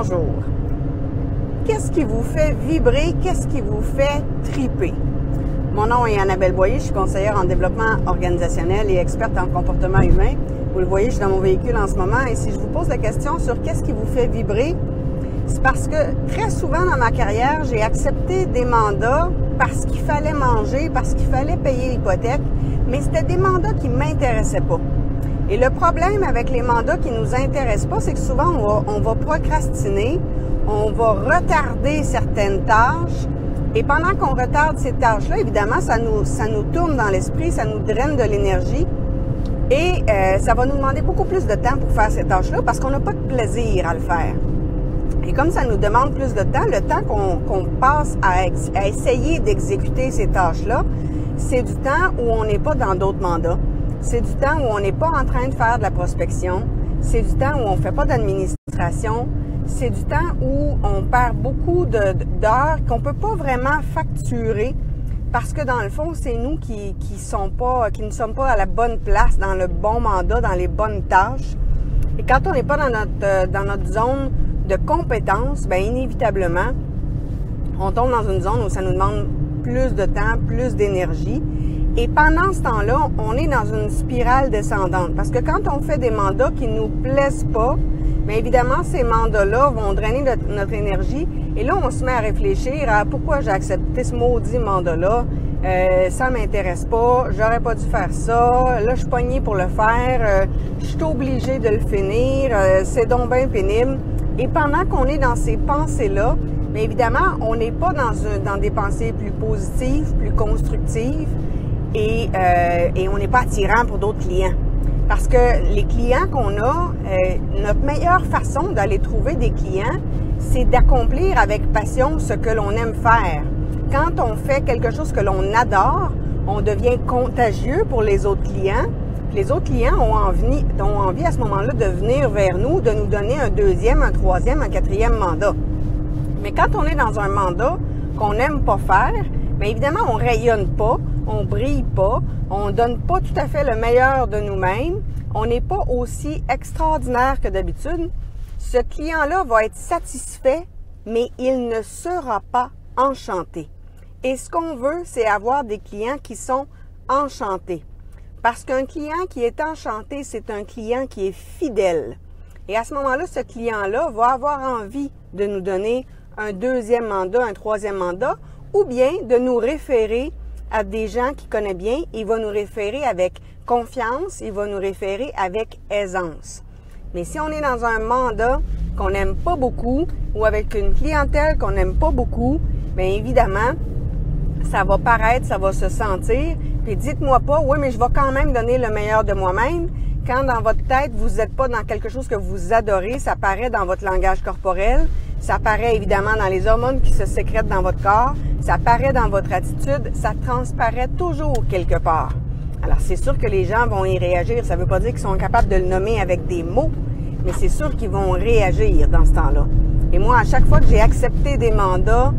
Bonjour. Qu'est-ce qui vous fait vibrer? Qu'est-ce qui vous fait triper? Mon nom est Annabelle Boyer, je suis conseillère en développement organisationnel et experte en comportement humain. Vous le voyez, je suis dans mon véhicule en ce moment et si je vous pose la question sur qu'est-ce qui vous fait vibrer, c'est parce que très souvent dans ma carrière, j'ai accepté des mandats parce qu'il fallait manger, parce qu'il fallait payer l'hypothèque, mais c'était des mandats qui ne m'intéressaient pas. Et le problème avec les mandats qui nous intéressent pas, c'est que souvent on va procrastiner, on va retarder certaines tâches. Et pendant qu'on retarde ces tâches-là, évidemment, ça nous tourne dans l'esprit, ça nous draine de l'énergie. Et ça va nous demander beaucoup plus de temps pour faire ces tâches-là parce qu'on n'a pas de plaisir à le faire. Et comme ça nous demande plus de temps, le temps qu'on passe à essayer d'exécuter ces tâches-là, c'est du temps où on n'est pas dans d'autres mandats. C'est du temps où on n'est pas en train de faire de la prospection. C'est du temps où on ne fait pas d'administration. C'est du temps où on perd beaucoup d'heures qu'on ne peut pas vraiment facturer parce que dans le fond, c'est nous qui ne sommes pas à la bonne place, dans le bon mandat, dans les bonnes tâches. Et quand on n'est pas dans notre zone de compétence, bien inévitablement, on tombe dans une zone où ça nous demande plus de temps, plus d'énergie. Et pendant ce temps-là, on est dans une spirale descendante. Parce que quand on fait des mandats qui ne nous plaisent pas, bien évidemment, ces mandats-là vont drainer notre énergie. Et là, on se met à réfléchir à pourquoi j'ai accepté ce maudit mandat-là. Ça m'intéresse pas, j'aurais pas dû faire ça. Là, je suis pognée pour le faire. Je suis obligée de le finir. C'est donc bien pénible. Et pendant qu'on est dans ces pensées-là, bien évidemment, on n'est pas dans des pensées plus positives, plus constructives. Et on n'est pas attirant pour d'autres clients. Parce que les clients qu'on a, notre meilleure façon d'aller trouver des clients, c'est d'accomplir avec passion ce que l'on aime faire. Quand on fait quelque chose que l'on adore, on devient contagieux pour les autres clients. Les autres clients ont envie à ce moment-là de venir vers nous, de nous donner un deuxième, un troisième, un quatrième mandat. Mais quand on est dans un mandat qu'on n'aime pas faire, bien évidemment, on rayonne pas, on brille pas, on donne pas tout à fait le meilleur de nous-mêmes, on n'est pas aussi extraordinaire que d'habitude. Ce client-là va être satisfait, mais il ne sera pas enchanté. Et ce qu'on veut, c'est avoir des clients qui sont enchantés. Parce qu'un client qui est enchanté, c'est un client qui est fidèle. Et à ce moment-là, ce client-là va avoir envie de nous donner un deuxième mandat, un troisième mandat, ou bien de nous référer à des gens qu'il connaît bien. Il va nous référer avec confiance, il va nous référer avec aisance. Mais si on est dans un mandat qu'on n'aime pas beaucoup ou avec une clientèle qu'on n'aime pas beaucoup, bien évidemment, ça va paraître, ça va se sentir. Puis dites-moi pas, oui, mais je vais quand même donner le meilleur de moi-même. Quand dans votre tête, vous n'êtes pas dans quelque chose que vous adorez, ça paraît dans votre langage corporel, ça paraît évidemment dans les hormones qui se sécrètent dans votre corps, ça paraît dans votre attitude, ça transparaît toujours quelque part. Alors, c'est sûr que les gens vont y réagir. Ça ne veut pas dire qu'ils sont capables de le nommer avec des mots, mais c'est sûr qu'ils vont réagir dans ce temps-là. Et moi, à chaque fois que j'ai accepté des mandats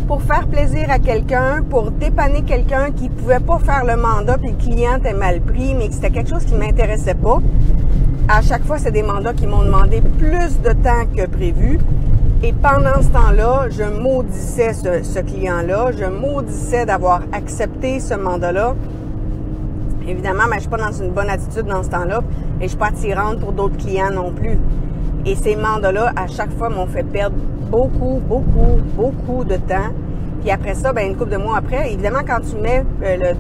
pour faire plaisir à quelqu'un, pour dépanner quelqu'un qui ne pouvait pas faire le mandat, puis le client était mal pris, mais que c'était quelque chose qui ne m'intéressait pas, à chaque fois, c'est des mandats qui m'ont demandé plus de temps que prévu. Et pendant ce temps-là, je maudissais ce client-là, je maudissais d'avoir accepté ce mandat-là. Évidemment, mais je suis pas dans une bonne attitude dans ce temps-là et je suis pas attirante pour d'autres clients non plus. Et ces mandats-là, à chaque fois, m'ont fait perdre beaucoup de temps. Puis après ça, ben une couple de mois après, évidemment, quand tu mets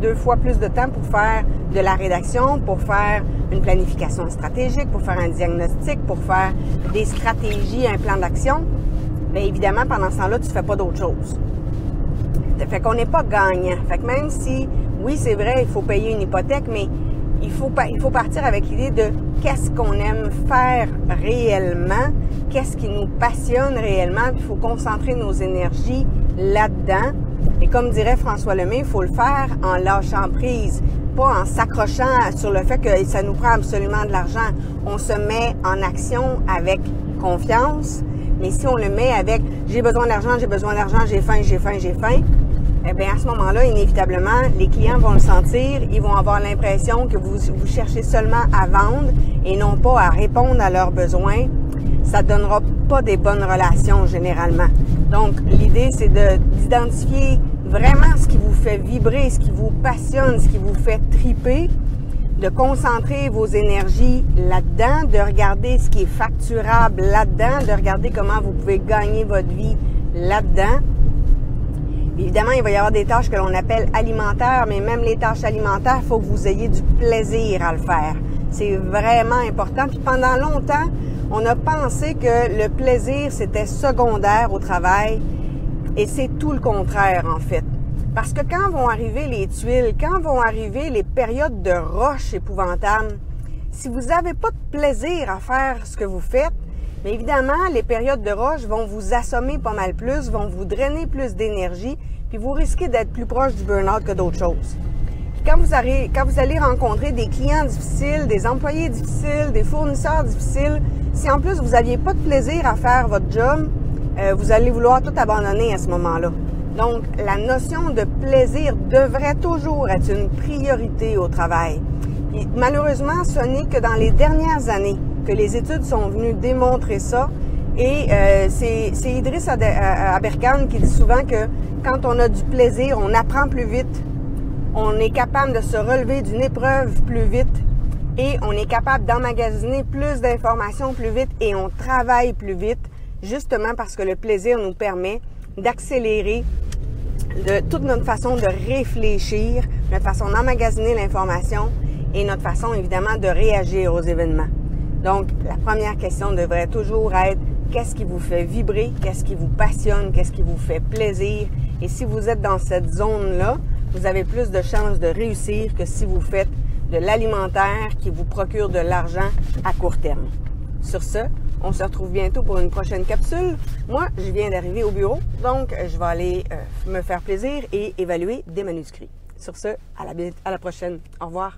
2 fois plus de temps pour faire de la rédaction, pour faire une planification stratégique, pour faire un diagnostic, pour faire des stratégies, un plan d'action, bien évidemment, pendant ce temps-là, tu fais pas d'autre chose. Fait qu'on n'est pas gagnant. Fait que même si, oui, c'est vrai, il faut payer une hypothèque, mais il faut partir avec l'idée de qu'est-ce qu'on aime faire réellement, qu'est-ce qui nous passionne réellement, puis il faut concentrer nos énergies là-dedans. Et comme dirait François Lemay, il faut le faire en lâchant prise, pas en s'accrochant sur le fait que ça nous prend absolument de l'argent. On se met en action avec confiance, mais si on le met avec « j'ai besoin d'argent, j'ai faim », eh bien, à ce moment-là, inévitablement, les clients vont le sentir, ils vont avoir l'impression que vous cherchez seulement à vendre et non pas à répondre à leurs besoins. ça ne donnera pas des bonnes relations généralement. Donc, l'idée, c'est d'identifier vraiment ce qui vous fait vibrer, ce qui vous passionne, ce qui vous fait triper, de concentrer vos énergies là-dedans, de regarder ce qui est facturable là-dedans, de regarder comment vous pouvez gagner votre vie là-dedans. Évidemment, il va y avoir des tâches que l'on appelle alimentaires, mais même les tâches alimentaires, il faut que vous ayez du plaisir à le faire. C'est vraiment important. Puis pendant longtemps, on a pensé que le plaisir, c'était secondaire au travail, et c'est tout le contraire, en fait. Parce que quand vont arriver les tuiles, quand vont arriver les périodes de rush épouvantables, si vous n'avez pas de plaisir à faire ce que vous faites, mais évidemment, les périodes de rush vont vous assommer pas mal plus, vont vous drainer plus d'énergie, puis vous risquez d'être plus proche du burn-out que d'autres choses. Puis quand vous allez rencontrer des clients difficiles, des employés difficiles, des fournisseurs difficiles, si en plus vous n'aviez pas de plaisir à faire votre job, vous allez vouloir tout abandonner à ce moment-là. Donc, la notion de plaisir devrait toujours être une priorité au travail. Et malheureusement, ce n'est que dans les dernières années que les études sont venues démontrer ça. Et c'est Idriss Aberkan qui dit souvent que quand on a du plaisir, on apprend plus vite, on est capable de se relever d'une épreuve plus vite et on est capable d'emmagasiner plus d'informations plus vite et on travaille plus vite, justement parce que le plaisir nous permet d'accélérer de toute notre façon de réfléchir, notre façon d'emmagasiner l'information et notre façon, évidemment, de réagir aux événements. Donc, la première question devrait toujours être qu'est-ce qui vous fait vibrer, qu'est-ce qui vous passionne, qu'est-ce qui vous fait plaisir. Et si vous êtes dans cette zone-là, vous avez plus de chances de réussir que si vous faites de l'alimentaire qui vous procure de l'argent à court terme. Sur ce, on se retrouve bientôt pour une prochaine capsule. Moi, je viens d'arriver au bureau, donc je vais aller me faire plaisir et évaluer des manuscrits. Sur ce, à la prochaine. Au revoir.